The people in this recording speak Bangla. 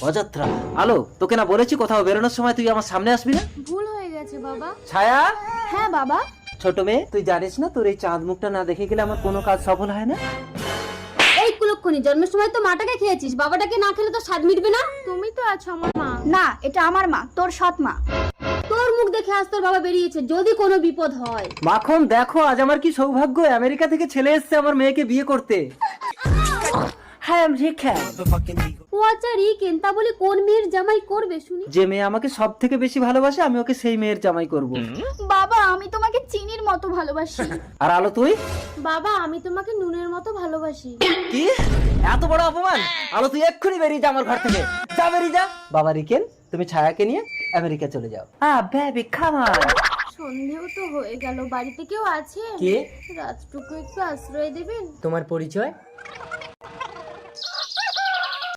অযত্রা। আলো, তোকে না বলেছি কোথাও বেরোনোর সময় তুই আমার সামনে আসবি না? ভুল হয়ে গেছে বাবা। ছায়া, হ্যাঁ বাবা। ছোট মেয়ে, তুই জানিস না তোর এই চাঁদ মুখটা না দেখে গেলে আমার কোনো কাজ সফল হয় না। এই কুলক্ষণী, জন্মের সময় তো মাটাকে খেয়েছিস, বাবাটাকে না খেলে তো স্বাদ মিটবে না। তুমি তো আছো আমার মা। না, এটা আমার মা, তোর সৎ মা। তোর মুখ দেখে আজ তোর বাবা বেরিয়েছে, যদি কোনো বিপদ হয়। মাখন, দেখো আজ আমার কি সৌভাগ্য, আমেরিকা থেকে ছেলে এসেছে আমার মেয়েকে বিয়ে করতে। হ্যাঁ, ও আচ্ছা রিকেন, তা বলি কোন মেয়ের জামাই করবে শুনি? যে মেয়ে আমাকে সব থেকে বেশি ভালোবাসে আমি ওকে সেই মেয়ের জামাই করব। বাবা, আমি তোমাকে চিনির মতো ভালোবাসি। আর আলো তুই? বাবা, আমি তোমাকে নুনের মতো ভালোবাসি। কি এত বড় অপমান! আলো তুই এক্ষুনি বেরিয়ে যা আমার ঘর থেকে, যা বেরিয়ে যা। বাবা রিকেন, তুমি ছায়াকে নিয়ে আমেরিকা চলে যাও। Baby come on. সন্ধেও তো হয়ে গেল, বাড়িতে কেউ আছে? কে? রাতটুকু একটু আশ্রয় দেবেন? তোমার পরিচয়?